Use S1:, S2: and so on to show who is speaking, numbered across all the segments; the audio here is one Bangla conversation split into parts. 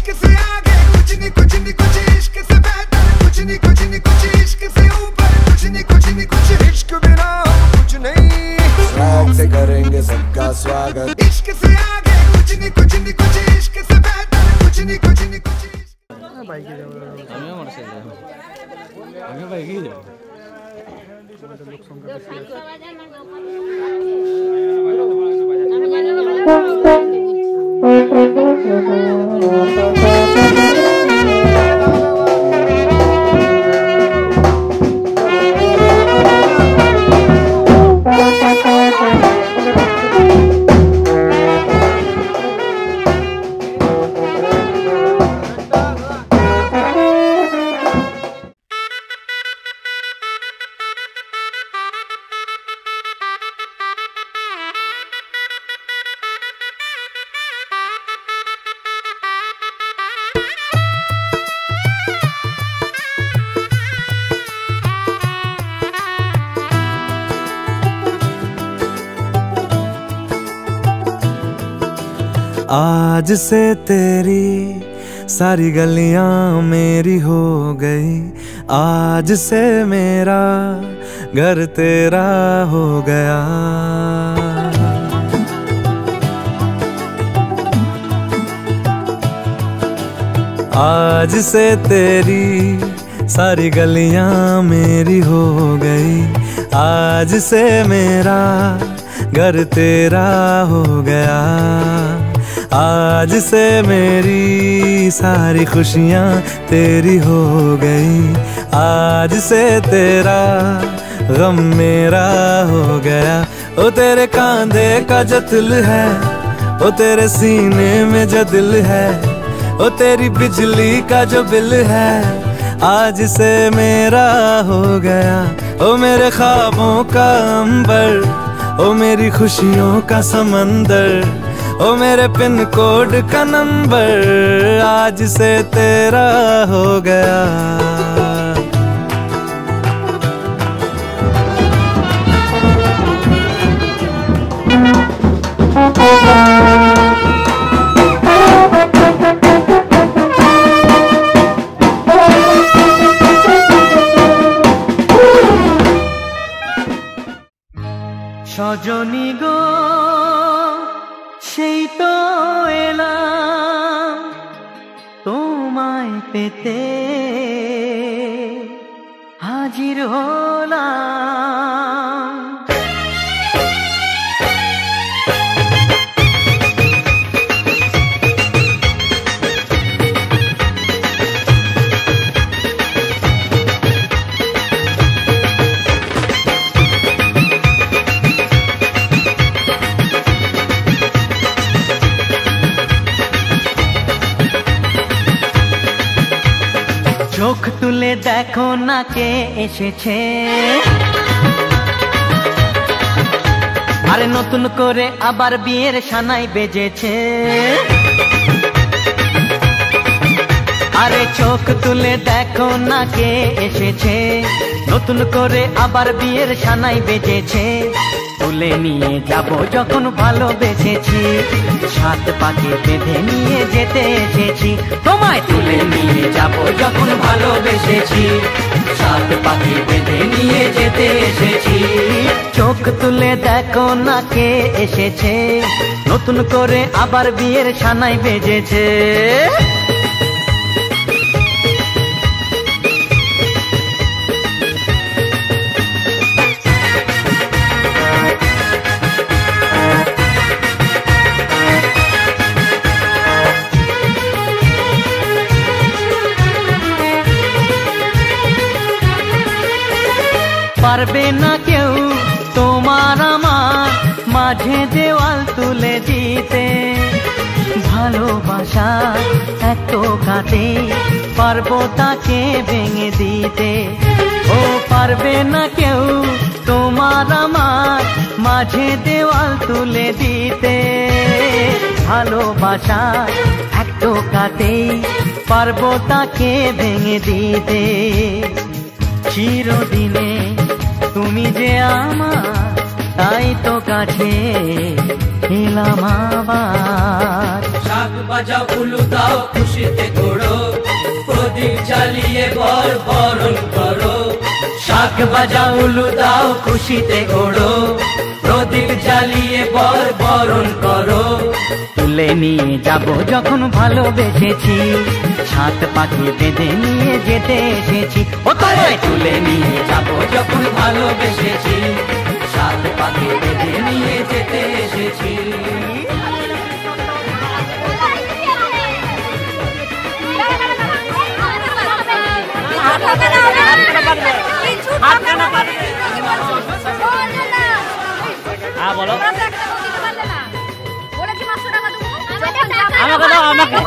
S1: इश्क से आगे कुछ नहीं कुछ इश्क से बेहतर कुछ नहीं कुछ इश्क से ऊपर कुछ नहीं कुछ इश्क बिना कुछ नहीं।
S2: स्वैग से करेंगे सबका स्वागत।
S1: इश्क से आगे कुछ नहीं कुछ इश्क से बेहतर कुछ नहीं कुछ
S3: বাইকে যাবো আমিও মোটরসাইকেলে যাব আমিও বাইকেই যাব আমাদের লোক সংখ্যা বেশি
S4: आज से तेरी सारी गलियां मेरी हो गई, आज से मेरा घर तेरा हो गया। आज से तेरी सारी गलियां मेरी हो गई, आज से मेरा घर तेरा हो गया। आज से मेरी सारी खुशियाँ तेरी हो गई, आज से तेरा गम मेरा हो गया। ओ तेरे कांधे का जो दिल है, ओ तेरे सीने में जो दिल है, ओ तेरी बिजली का जो बिल है, आज से मेरा हो गया। ओ मेरे ख्वाबों का अंबर, ओ मेरी खुशियों का समंदर, ओ मेरे पिन कोड का नंबर, आज से तेरा हो गया।
S5: সজনী গো সেই তো এলাম তোমায় পেতে, হাজির হলাম। চোখ তুলে দেখো না কে এসেছে, আরে নতুন করে আবার বিয়ের সানাই বেজেছে। আরে চোখ তুলে দেখো না কে এসেছে, নতুন করে আবার বিয়ের সানাই বেজেছে। তুলে নিয়ে যাব যখন ভালোবেসেছি, সাত পাকে বেঁধে নিয়ে যেতে এসেছি। তোমায় তুলে নিয়ে যাব যখন ভালোবেসেছি, সাত পাকে বেঁধে নিয়ে যেতে এসেছি। চোখ তুলে দেখো না কে এসেছে, নতুন করে আবার বিয়ের সানাই বেজেছে। পারবে না কেউ তোমার আমার মাঝে দেওয়াল তুলে দিতে, ভালোবাসা এত কাটে পারবো তাকে ভেঙে দিতে। ও পারবে না কেউ তোমার আমার মাঝে দেওয়াল তুলে দিতে, ভালোবাসা এত কাটে পারবো তাকে ভেঙে দিতে। চিরদিনে তুমি যে আমার তাই তো কাছে এলাম আবার।
S6: শাক বাজাও উলু দাও খুশিতে ঘোড়ো, প্রদীপ জ্বালিয়ে বর বরণ করো।
S5: শাক বাজাও উলু দাও খুশিতে ঘোড়ো, প্রদীপ জ্বালিয়ে বর বরণ করো। তুলে নিয়ে যাব যখন ভালোবেসেছি, সাত পাখি বেঁধে নিয়ে যেতে এসেছি। ও তোমায় তুলে নিয়ে যাব যখন ভালোবেসেছি, সাত পাখি বেঁধে নিয়ে যেতে এসেছি।
S3: বলো
S7: আমাকে
S3: দাও, আমাকে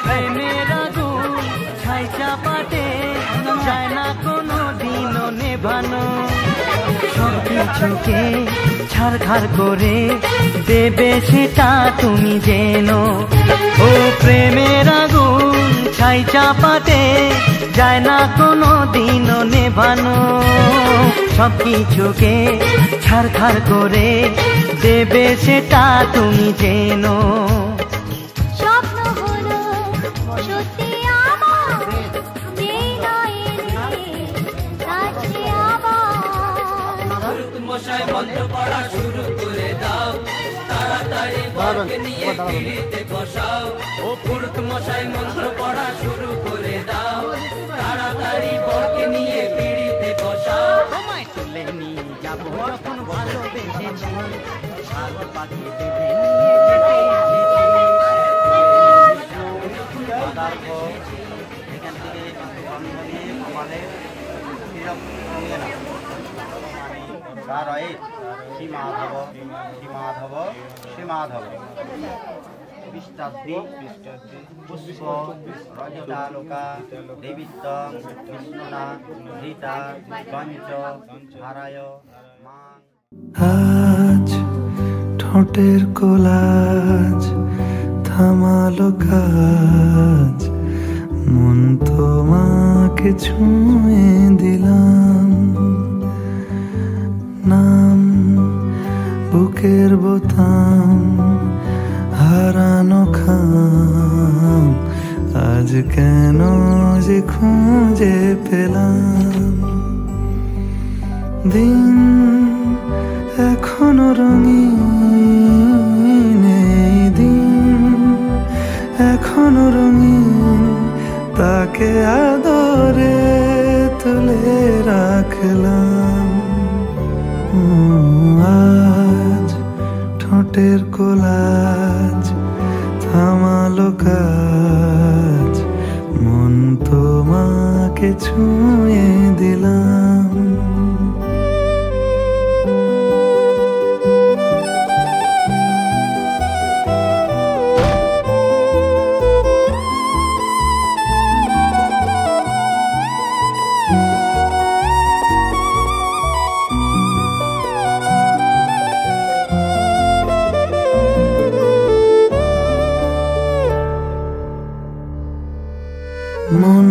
S5: প্রেমের আগুন ছাই চাপাতে যায় না কোনো দিনও নেভানো, সব কিছুকে ছাড়খাড় করে দেবে সেটা তুমি জেনো। ও প্রেমের আগুন ছাই চাপাতে যায় না কোনো দিনও নেভানো, সব কিছুকে ছাড়খাড় করে দেবে সেটা তুমি জেনো।
S7: স্বপ্ন হলো সত্যি আমার, যেই নয় কাছে আবার।
S6: মশাই মন্ত্র পড়া শুরু করে দাও, তাড়াতাড়ি বরকে নিয়ে পিড়িতে বসাও। ও পুরুত মশাই মন্ত্র পড়া শুরু করে দাও, তাড়াতাড়ি বরকে নিয়ে পিড়িতে বসাও।
S5: তোমায় তুলে নিয়ে যাব যখন ভালোবেসেছি, সাত পাখি বেঁধে নিয়ে যেতে এসেছি। এখান থেকে আমাদের
S8: শ্রী মাধব শ্রী মাধব শ্রী মাধব বিষ্টাদ্রি পুষ্প রজতালোকা দেবিত্তম বিষ্ণুনা ধৃতা পঞ্চ হারায় মা।
S4: আজ ঠোঁটের কোলাজ থামালো কাজ, মন তোমাকে ছুঁয়ে দিলাম। নাম বুকের বোতাম হারানো খাম, আজ কেন যে খুঁজে পেলাম। দিন এখনো রঙিন, এই দিন এখনো রঙিন, তাকে আদরে তুলে রাখলাম। আজ ঠোঁটের কোলাজ থামালো কাজ, মন তোমাকে ছুঁয়ে দিলাম। মন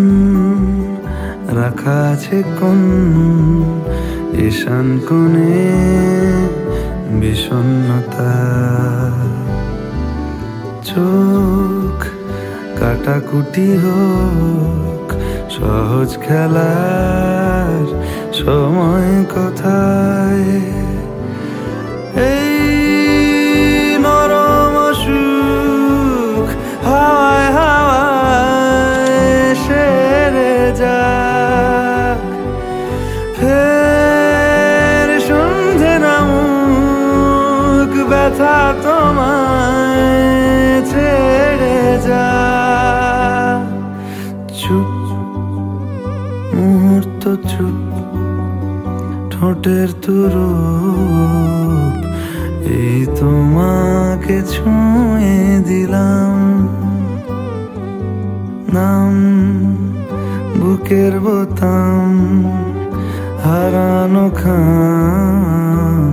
S4: রাখা আছে কোন ঈশান কোণে বিষণ্ণতা, চোখ কাটাকুটি হোক সহজ খেলার সময় কোথায়। এই নরম সুখ হাওয়ায় হাওয়ায় সেরে যাক, ফের সন্ধে নামুক ব্যথা তোমায় ছেড়ে যাক। চুপ মুহূর্ত চুপ, ঠোঁটের তুরুপ, এই তোমাকে ছুঁয়ে দিলাম। নাম বুকের বোতাম হারানো খাম,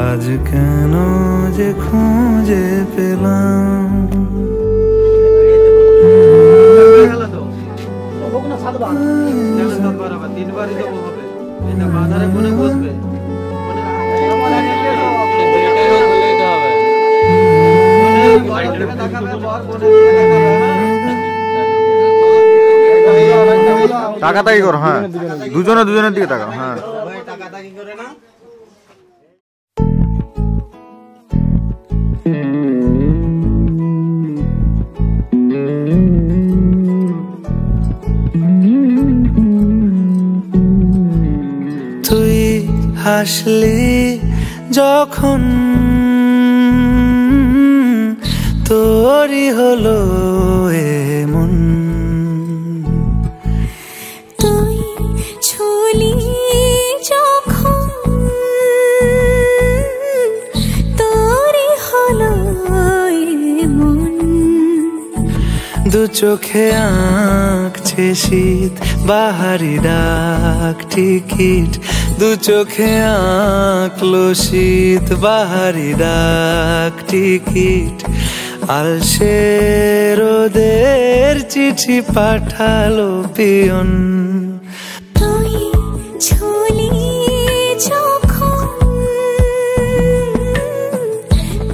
S4: আজ কেন যে খুঁজে পেলাম।
S3: তিনবারই তো হবে এটা বাজারে মনে বসবে
S9: তাকাতাকি করো হ্যাঁ দুজনের দিকে তাকাও হ্যাঁ
S8: তাকাতাকি করে না
S4: তুই হাসলি যখন তোরই হলো এমন
S7: তুই ছুলি যখন তোরই হলো এমন
S4: দু চোখে আঁকছে শীত বাহারি ডাক টিকিট দু চোখে আঁকলো শীত বাহারি ডাক টিকিট আলসে রোদের চিঠি পাঠালো পিয়ন
S7: তুই ছুলি যখন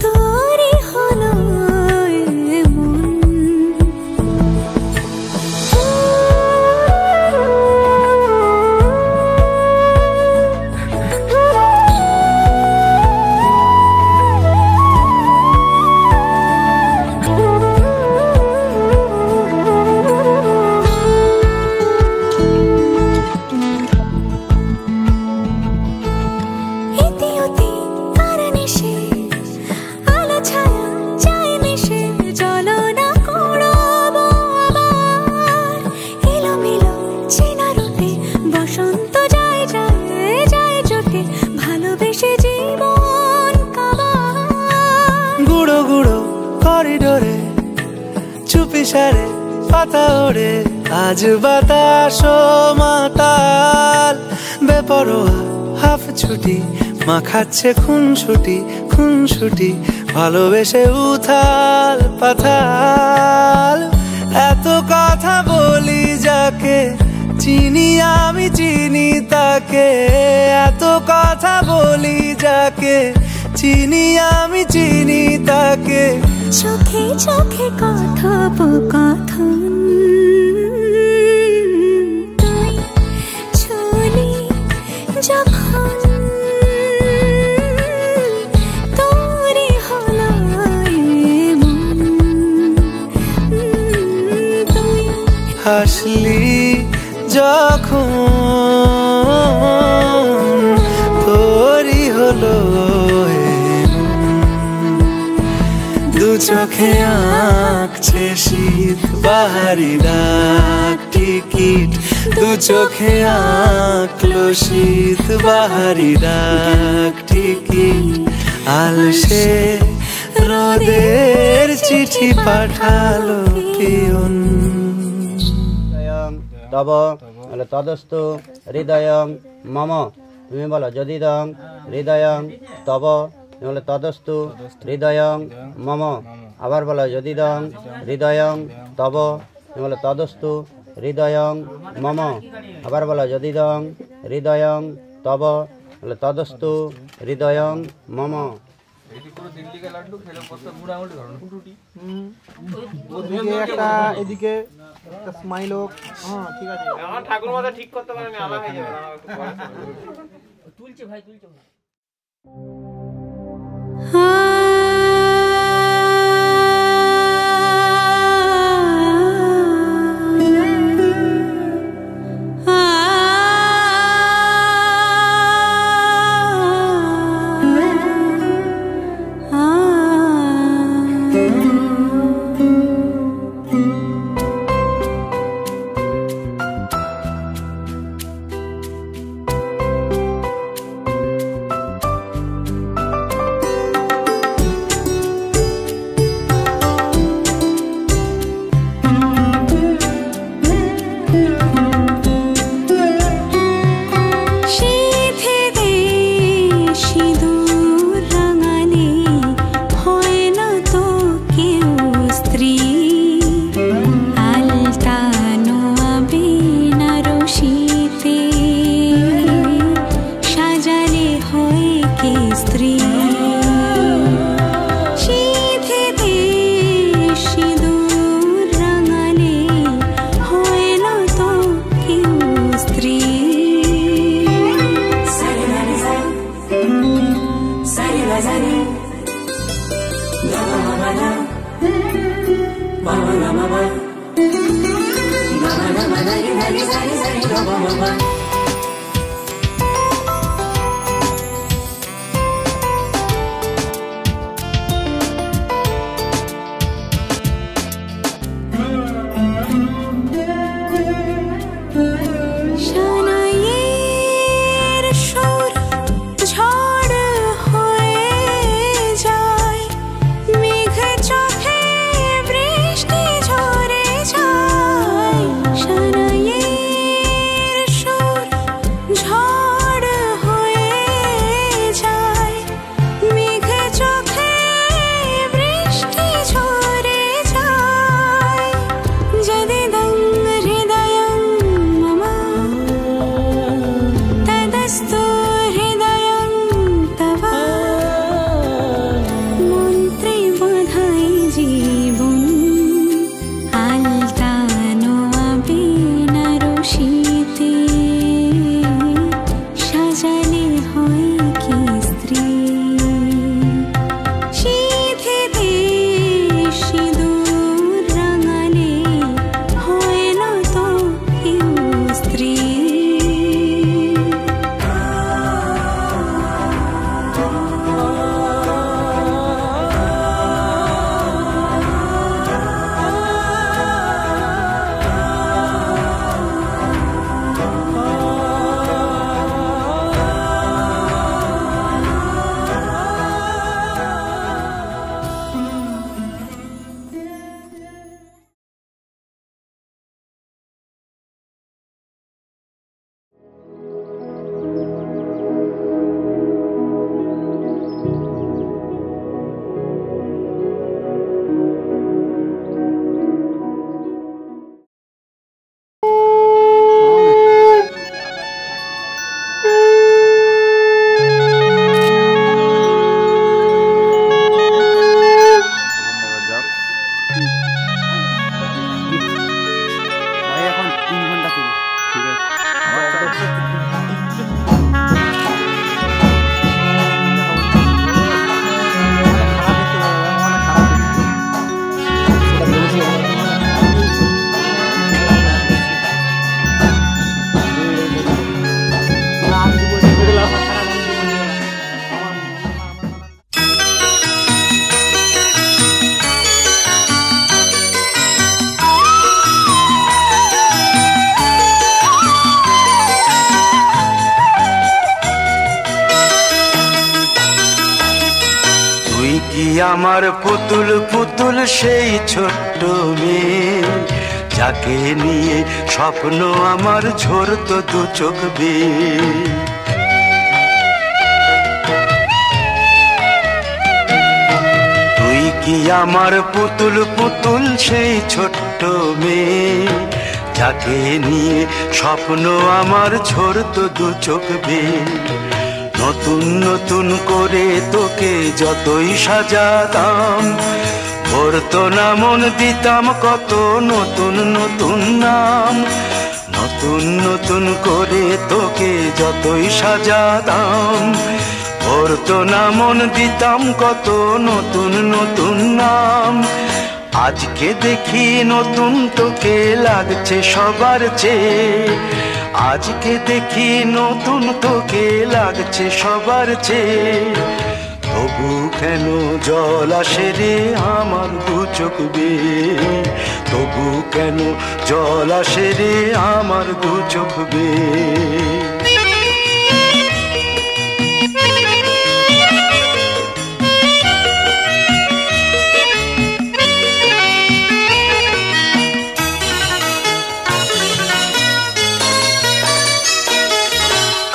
S7: তোরই হলো এমন
S4: করিডোরে চুপি সারে পাতা ওড়ে আজ বাতাস মাতাল বেপরোয়া হাফ ছুটি মাখাচ্ছে খুনসুটি ভালোবেসে উথাল পাথাল এত কথা বলি যাকে চিনি আমি চিনি তাকে এত কথা বলি যাকে চিনি আমি চিনি তাকে
S7: চোখে চোখে কথোপকথন তুই ছুলি যখন তোরই হলো এমন তুই
S4: হাসলি যখন তোরই হলো দু চোখে আঁকছে শীত বাহারি ডাক টিকিট দু চোখে আঁকলো শীত বাহারি ডাক টিকিট আলসে রোদের চিঠি পাঠালো পিয়ন
S8: তব বলে তদস্তু হৃদয়ং মম তুমি বলো যদিদং হৃদয়ং তব বলে তদস্তু হৃদয়ং মম আবার বলো যদিদং হৃদয়ং তব বলে তদস্তু হৃদয়ং মম আবার বলো যদিদং হৃদয়ং তব বলে তদস্তু হৃদয়ং মম
S10: একটা এদিকে একটা স্মাইল হোক হ্যাঁ ঠিক আছে আমার ঠাকুর মাথা ঠিক করতে পারে আমি আলাদা হয়ে যাবে তুলছে ভাই তুলছে
S11: আমার পুতুল পুতুল সেই ছোট্ট মেয়ে, যাকে নিয়ে স্বপ্ন আমার ঝরতো দু চোখ বেয়ে। তুই কি আমার পুতুল পুতুল সেই ছোট্ট মেয়ে, যাকে নিয়ে স্বপ্ন আমার ঝরতো দু চোখ বেয়ে। নতুন নতুন করে তোকে যতই সাজাতাম, ভরতো না মন দিতাম কত নতুন নতুন নাম। নতুন নতুন করে তোকে যতই সাজাতাম, ভরতো না মন দিতাম কত নতুন নতুন নাম। আজকে দেখি নতুন তোকে লাগছে সবার চেয়ে, আজকে দেখি নতুন তোকে লাগছে সবার চেয়ে। তবু কেন জল আসে রে আমার দু চোখ বেয়ে, তবু কেন জল আসে রে আমার দু চোখ বেয়ে।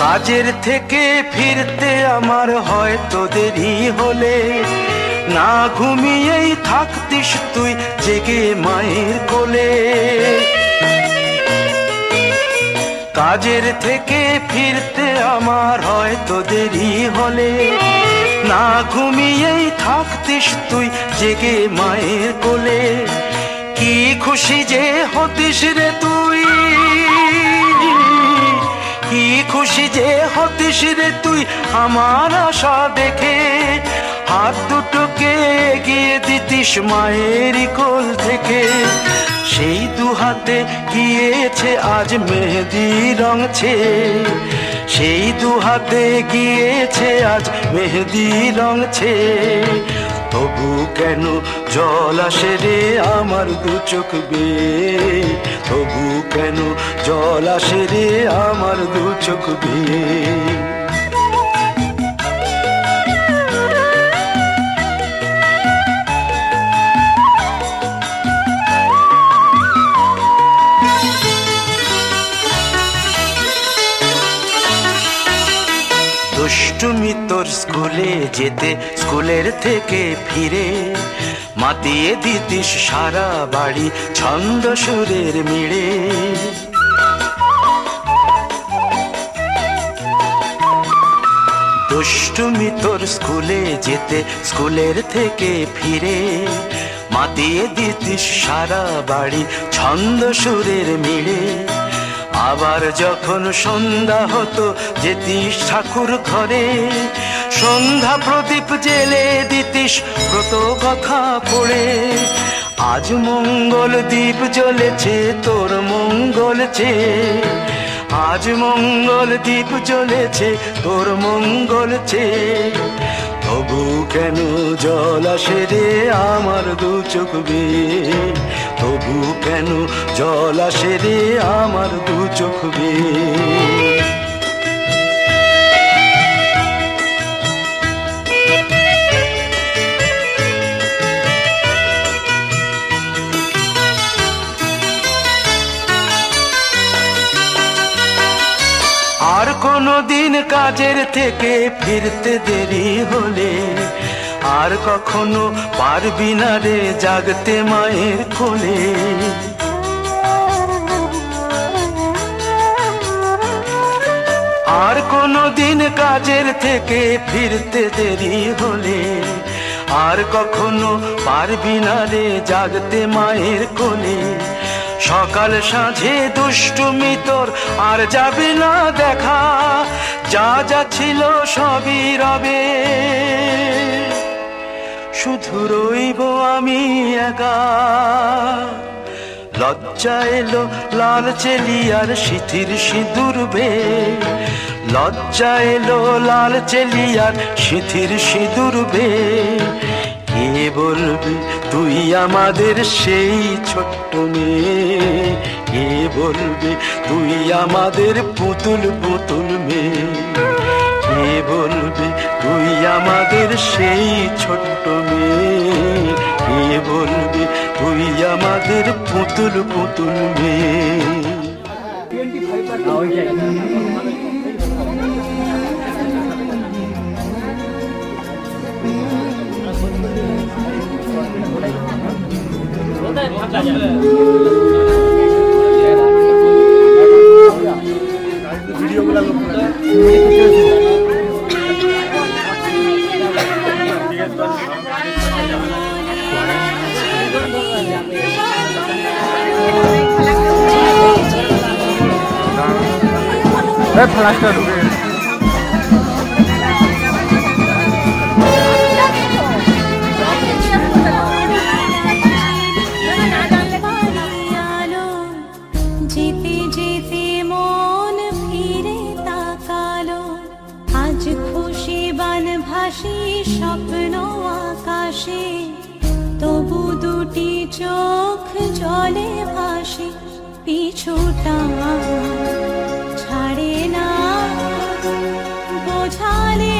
S11: কাজের থেকে ফিরতে আমার হয়তো দেরি হলে, না ঘুমিয়েই থাকতিস তুই জেগে মায়ের কোলে। কাজের থেকে ফিরতে আমার হয়তো দেরি হলে, না ঘুমিয়েই থাকতিস তুই জেগে মায়ের কোলে। কি খুশি যে হতিস রে তুই, কি খুশি যে হতিস রে তুই আমার আশা দেখে। হাত দুটোকে এগিয়ে দিতিস মায়েরই কোল থেকে, সেই দু হাতে গিয়েছে আজ মেহেদি রঙছে, সেই দু হাতে গিয়েছে আজ মেহেদি রঙছে। তবু কেন জল আসে রে আমার দু চোখ বেয়ে, তবু কেন জল আসে রে আমার দু চোখ বেয়ে। দুষ্টুমি তোর স্কুলে যেতে, স্কুলের থেকে ফিরে মাতিয়ে দিতিস সারা বাড়ি ছন্দ সুরের মিড়ে। দুষ্টুমি তোর স্কুলে যেতে, স্কুলের থেকে ফিরে মাতিয়ে দিতিস সারা বাড়ি ছন্দ সুরের মিড়ে। আবার যখন সন্ধ্যা হতো যেতিস ঠাকুর ঘরে, সন্ধ্যা প্রদীপ জেলে দিতিস ব্রত কথা পড়ে। আজ মঙ্গল দ্বীপ জ্বলেছে তোর মঙ্গল চেয়ে, আজ মঙ্গল দ্বীপ জ্বলেছে তোর মঙ্গল চেয়ে। তবু কেন জল আসে রে আমার দু চোখ বেয়ে, তবু কেন জল আসে রে আমার দু চোখ বেয়ে। আর কোনো দিন কাজের থেকে ফিরতে দেরি হলে, আর কখনো পারবি না রে জাগতে মায়ের কোলে। আর কোনো দিন কাজের থেকে ফিরতে দেরি হলে, আর কখনো পারবি না রে জাগতে মায়ের কোলে। সকাল সাঁঝে দুষ্টুমি তোর আর যাবে না দেখা, যা যা ছিল সবই রবে, শুধু রইব আমি একা। লজ্জা এলো লাল চেলিয়ার সিথির সিঁদুর বে, লজ্জা এলো লাল চেলিয়ার সিথির সিঁদুর বে। কে বলবে তুই আমাদের সেই ছোট্ট মেয়ে, কে বলবে তুই আমাদের পুতুল পুতুল মেয়ে, কে বলবে তুই আমাদের সেই ছোট্ট মেয়ে, কে বলবে তুই আমাদের পুতুল পুতুল মেয়ে।
S9: ফ্লাশটা ঢুকে
S7: যেতে যেতে মন ফিরে তাকালো, আজ খুশি বান ভাসি স্বপ্ন আকাশে। তবু দুটি চোখ জলে ভাসে, পিছুটা ছাড়ে না বোঝালে